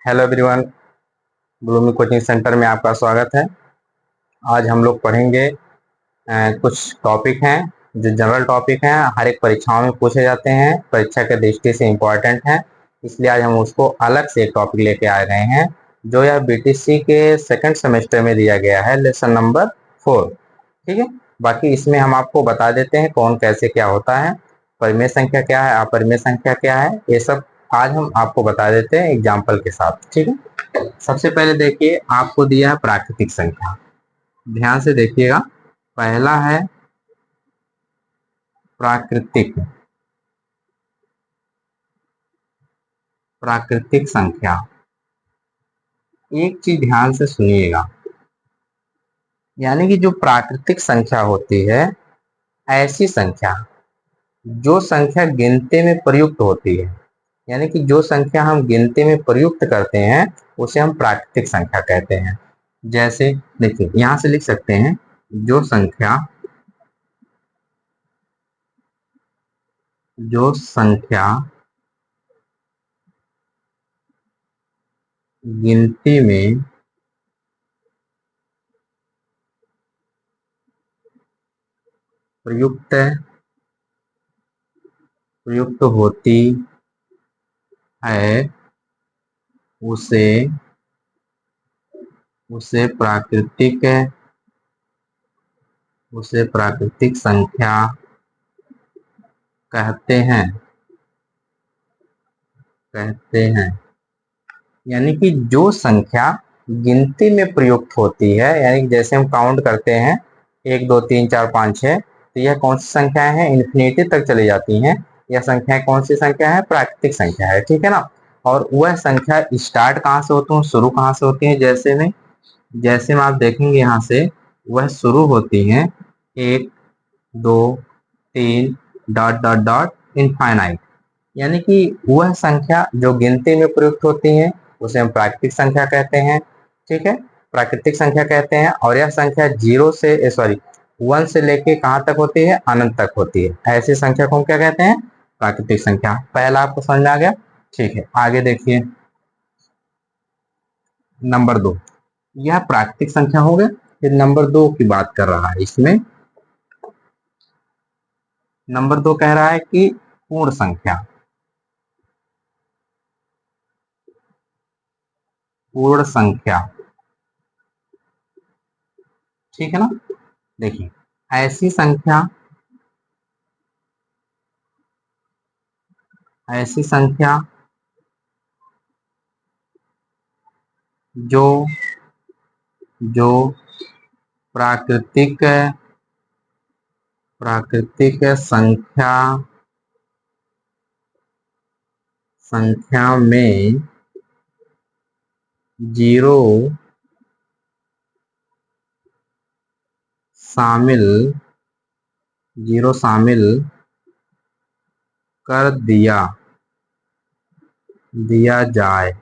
Hello everyone, bloomy coaching centre में आपका स्वागत है। आज हम लोग पढ़ेंगे कुछ टॉपिक हैं जो जनरल टॉपिक हैं, हर एक परीक्षाओं में पूछे जाते हैं, परीक्षा के दृष्टि से इम्पोर्टेंट हैं। इसलिए आज हम उसको अलग से एक टॉपिक लेके आ रहे हैं जो यह बीटीसी के सेकंड सेमेस्टर में दिया गया है, लेसन नंबर 4। ठीक है, बाकी इसमें हम आपको बता देते हैं कौन कैसे क्या होता है, परिमेय संख्या क्या है, अपरिमेय संख्या क्या है, ये सब आज हम आपको बता देते हैं एग्जाम्पल के साथ। ठीक है, सबसे पहले देखिए आपको दिया है प्राकृतिक संख्या। ध्यान से देखिएगा, पहला है प्राकृतिक प्राकृतिक संख्या। एक चीज ध्यान से सुनिएगा, यानी कि जो प्राकृतिक संख्या होती है, ऐसी संख्या जो संख्या गिनती में प्रयुक्त होती है, यानी कि जो संख्या हम गिनती में प्रयुक्त करते हैं उसे हम प्राकृतिक संख्या कहते हैं। जैसे देखिए यहां से लिख सकते हैं, जो संख्या जो संख्या गिनती में प्रयुक्त प्रयुक्त होती है उसे उसे प्राकृतिक उसे प्राकृतिक संख्या कहते हैं कहते हैं। यानी कि जो संख्या गिनती में प्रयुक्त होती है, यानी जैसे हम काउंट करते हैं 1 2 3 4 5 6, तो यह कौन सी संख्या है, इन्फिनिटी तक चली जाती हैं। यह संख्या कौन सी संख्या है, प्राकृतिक संख्या है। ठीक है ना। और वह संख्या स्टार्ट कहाँ से होती है, शुरू कहाँ से होती है, जैसे में आप देखेंगे यहाँ से वह शुरू होती हैं 1 2 3 डॉट डॉट डॉट इनफाइनाइट। यानी कि वह संख्या जो गिनती में प्रयुक्त होती है उसे हम प्राकृतिक संख्या कहते हैं। ठीक है, प्राकृतिक संख्या कहते हैं। और यह संख्या 1 से लेके कहाँ तक होती है, अनंत तक होती है। ऐसी संख्या को हम क्या कहते हैं, प्राकृतिक संख्या। पहला आपको समझ में आ गया। ठीक है, आगे देखिए नंबर 2। यह प्राकृतिक संख्या हो गया। फिर नंबर 2 की बात कर रहा है। इसमें नंबर 2 कह रहा है कि पूर्ण संख्या। पूर्ण संख्या, ठीक है ना। देखिए ऐसी संख्या ऐसी संख्या जो जो प्राकृतिक प्राकृतिक संख्या में जीरो शामिल कर दिया जाए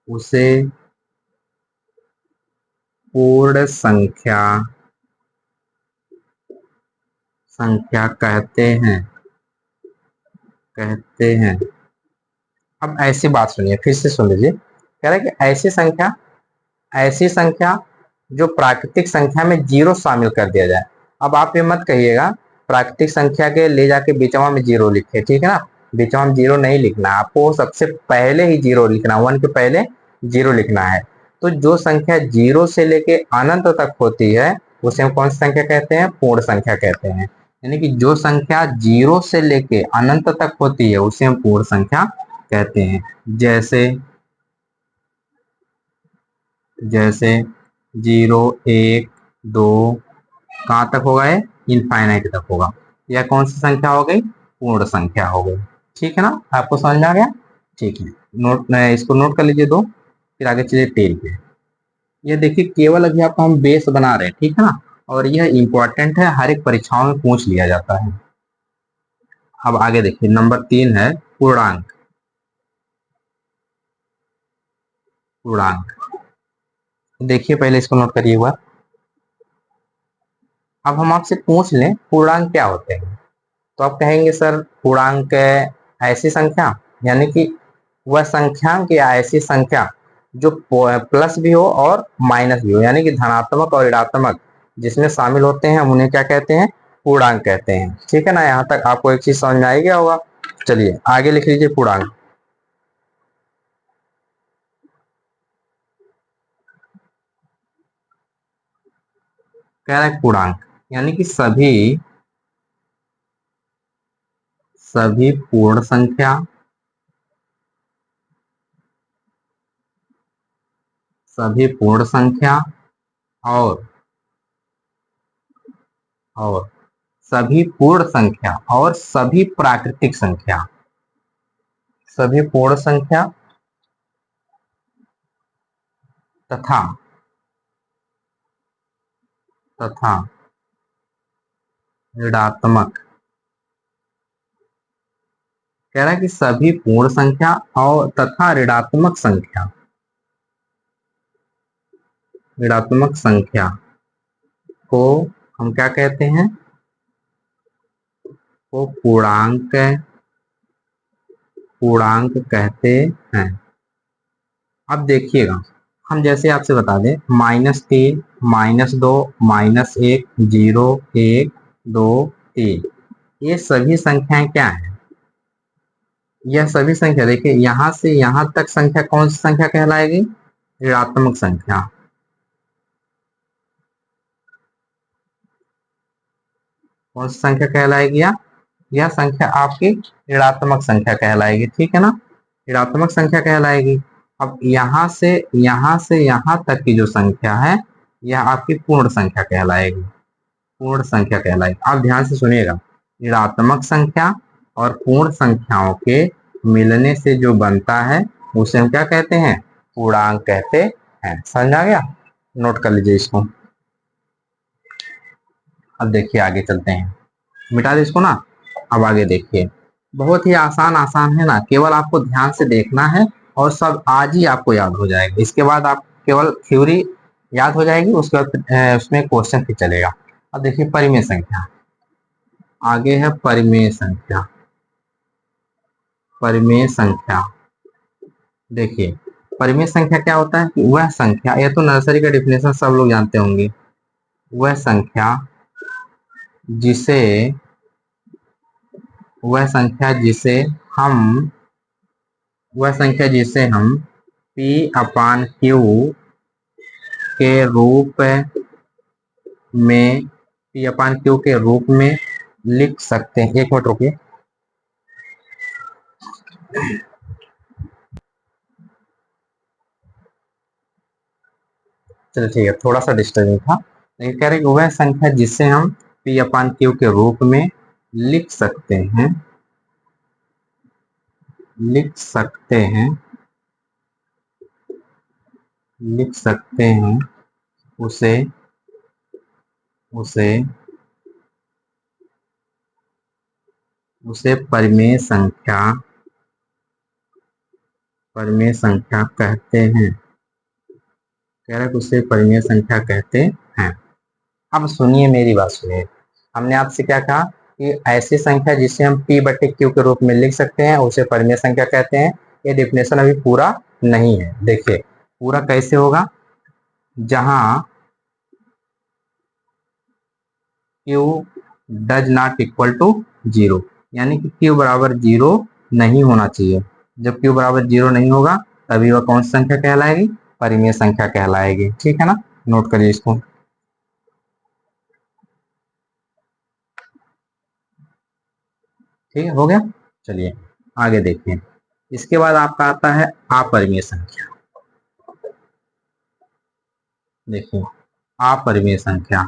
उसे पूर्ण संख्या कहते हैं। अब ऐसी बात सुनिए, फिर से सुन लीजिए। कह रहे हैं कि ऐसी संख्या जो प्राकृतिक संख्या में जीरो शामिल कर दिया जाए। अब आप ये मत कहिएगा प्राकृतिक संख्या के ले जाके बीचवा में जीरो लिखे, ठीक है ना। बीचवा में जीरो नहीं लिखना, आपको सबसे पहले ही जीरो लिखना, 1 के पहले जीरो लिखना है। तो जो संख्या जीरो से लेके अनंत तक होती है उसे हम कौन सी संख्या कहते हैं, पूर्ण संख्या कहते हैं। यानी कि जो संख्या जीरो से लेके अनंत तक होती है उसे हम पूर्ण संख्या कहते हैं। जैसे जैसे 0 1 2 कहाँ तक होगा, ये इनफाइनाइट तक होगा। यह कौन सी संख्या हो गई, पूर्ण संख्या हो गई। ठीक है ना, आपको समझ में आ गया। ठीक है, इसको नोट कर लीजिए 2। फिर आगे चलिए 3 पे। ये देखिए केवल अभी आपको हम बेस बना रहे हैं, ठीक है ना। और यह इंपॉर्टेंट है, हर एक परीक्षाओं में पूछ लिया जाता है। अब आगे देखिए नंबर 3 है पूर्णांक। पूर्णांक देखिए, पहले इसको नोट करिए एक बार। अब हम आपसे पूछ लें पूर्णांक क्या होते हैं, तो आप कहेंगे सर पूर्णांक ऐसी संख्या, यानी कि वह संख्यांक या ऐसी संख्या जो प्लस भी हो और माइनस भी हो, यानी कि धनात्मक और ऋणात्मक जिसमें शामिल होते हैं, हम उन्हें क्या कहते हैं? पूर्णांक कहते हैं। ठीक है ना, यहाँ तक आपको एक चीज समझ में आ गया होगा। चलिए आगे लिख लीजिए पूर्णांक। कह रहा है पूर्णांक यानी कि सभी पूर्ण संख्या, सभी पूर्ण संख्या और और सभी पूर्ण संख्या और सभी प्राकृतिक संख्या, सभी पूर्ण संख्या तथा तथा ऋणात्मक, कह रहा है कि सभी पूर्ण संख्या और तथा ऋणात्मक संख्या को हम क्या कहते हैं? वो पूर्णांक कहते हैं। अब देखिएगा, हम जैसे आपसे बता दें -3, -2, -1, 0, 1, 2, 3, ये सभी संख्याएं क्या है? यह सभी संख्या देखिए यहां से यहां तक संख्या कौन सी संख्या कहलाएगी? ऋणात्मक संख्या। कौन सी संख्या कहलाएगी? यह संख्या आपकी ऋणात्मक संख्या कहलाएगी। ठीक है ना, ऋणात्मक संख्या कहलाएगी। अब यहां से यहां तक की जो संख्या है यह आपकी पूर्ण संख्या कहलाएगी। पूर्ण संख्या कहलाएगी। आप ध्यान से सुनिएगा, ऋणात्मक संख्या और पूर्ण संख्याओं के मिलने से जो बनता है उसे हम क्या कहते हैं? पूर्णांक कहते हैं। समझ आ गया? नोट कर लीजिए इसको। अब देखिए आगे चलते हैं, मिटा दे इसको ना। अब आगे देखिए, बहुत ही आसान आसान है ना, केवल आपको ध्यान से देखना है और सब आज ही आपको याद हो जाएगा। इसके बाद आप केवल थ्योरी याद हो जाएगी, उसके बाद उसमें क्वेश्चन फिर चलेगा। अब देखिए परिमेय संख्या, आगे है परिमेय संख्या। परिमेय संख्या देखिए, परिमेय संख्या क्या होता है कि वह संख्या, यह तो नर्सरी का डिफिनेशन सब लोग जानते होंगे, वह संख्या जिसे वह संख्या जिसे हम P अपान Q के रूप में लिख सकते हैं। एक मिनट रुकिए। चलिए ठीक है, थोड़ा सा डिस्टर्बिंग था, लेकिन कह रहे कि वह संख्या जिसे हम P अपान Q के रूप में लिख सकते हैं लिख सकते हैं लिख सकते हैं उसे उसे उसे परिमेय संख्या कहते हैं। कह रहे उसे परिमेय संख्या कहते हैं। अब सुनिए, मेरी बात सुनिए। हमने आपसे क्या कहा कि ऐसी संख्या जिसे हम P बटे Q के रूप में लिख सकते हैं उसे परिमेय संख्या कहते हैं। ये डिफिनेशन अभी पूरा नहीं है। देखिए पूरा कैसे होगा, जहां Q does not equal to 0, यानी कि Q बराबर 0 नहीं होना चाहिए। जब Q बराबर 0 नहीं होगा तभी वह कौन सी संख्या कहलाएगी? परिमेय संख्या कहलाएगी। ठीक है ना, नोट करिए इसको। ठीक है, हो गया। चलिए आगे देखिए, इसके बाद आपका आता है अपरिमेय संख्या। देखिए अपरिमेय संख्या,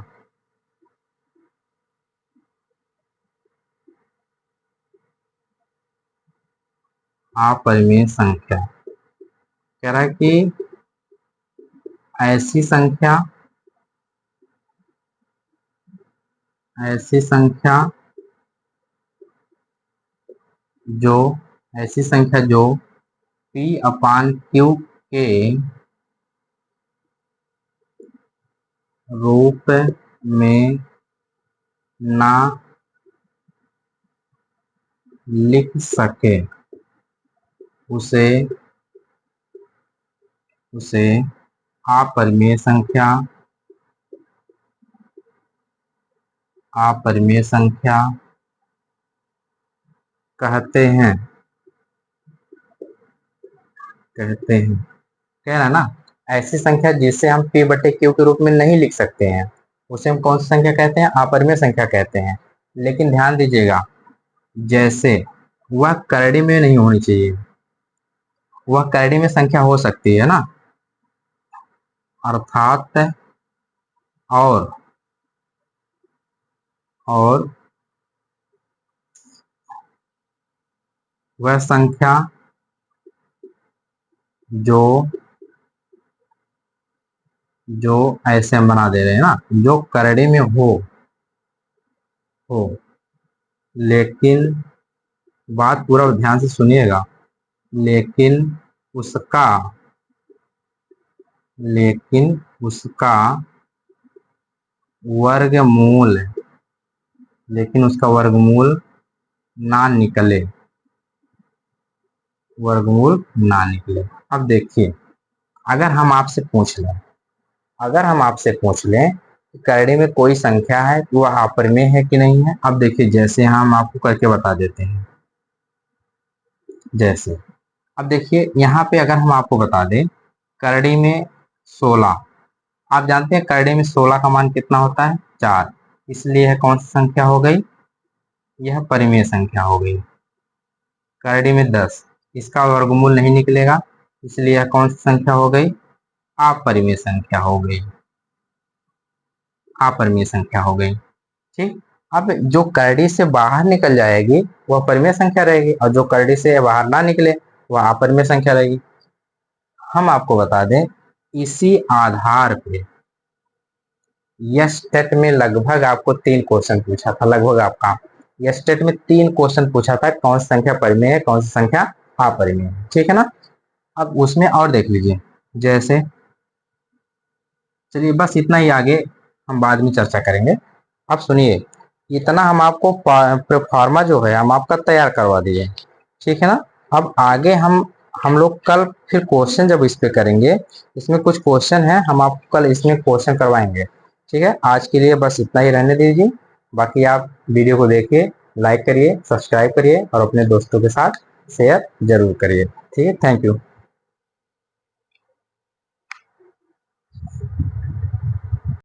अपरिमेय संख्या कह रहा है कि ऐसी संख्या ऐसी संख्या जो ऐसी संख्या जो P अपान Q के रूप में ना लिख सके, उसे अपरिमेय संख्या कहते हैं। कह रहा ना, ऐसी संख्या जिसे हम p बटे q के रूप में नहीं लिख सकते हैं उसे हम कौन सी संख्या कहते हैं? अपरिमेय संख्या कहते हैं। लेकिन ध्यान दीजिएगा, जैसे वह करड़ी में नहीं होनी चाहिए, वह करड़ी में संख्या हो सकती है ना, अर्थात और वह संख्या जो ऐसे हम बना दे रहे हैं ना, जो करड़ी में हो लेकिन बात पूरा ध्यान से सुनिएगा, लेकिन उसका वर्गमूल ना निकले। अब देखिए, अगर हम आपसे पूछ लें कि करड़ी में कोई संख्या है तो वह अपरिमेय है कि नहीं है। अब देखिए, जैसे हम आपको करके बता देते हैं। जैसे अब देखिए, यहाँ पे अगर हम आपको बता दें करड़ी में 16, आप जानते हैं करड़ी में 16 का मान कितना होता है? 4। इसलिए यह कौन सी संख्या हो गई? यह परिमेय संख्या हो गई। करड़ी में 10, इसका वर्गमूल नहीं निकलेगा, इसलिए यह कौन सी संख्या हो गई? अपरिमेय संख्या हो गई। ठीक। अब जो करड़ी से बाहर निकल जाएगी वह परिमेय संख्या रहेगी, और जो करड़ी से बाहर ना निकले वह अपरिमेय संख्या रहेगी। हम आपको बता दें, इसी आधार पे यस टेट में लगभग आपको 3 क्वेश्चन पूछा था। यस टेट में 3 क्वेश्चन पूछा था, कौन सी संख्या परिमेय है, कौन सी संख्या अपरिमेय है। ठीक है ना। अब उसमें और देख लीजिए, जैसे चलिए बस इतना ही, आगे हम बाद में चर्चा करेंगे। अब सुनिए, इतना हम आपको प्रोफार्मा जो है हम आपका तैयार करवा दिए। ठीक है ना। अब आगे हम लोग कल फिर क्वेश्चन जब इस पे करेंगे, इसमें कुछ क्वेश्चन है, हम आपको कल इसमें क्वेश्चन करवाएंगे। ठीक है। आज के लिए बस इतना ही रहने दीजिए। बाकी आप वीडियो को देखिए, लाइक करिए, सब्सक्राइब करिए और अपने दोस्तों के साथ शेयर जरूर करिए। ठीक है। Thank you.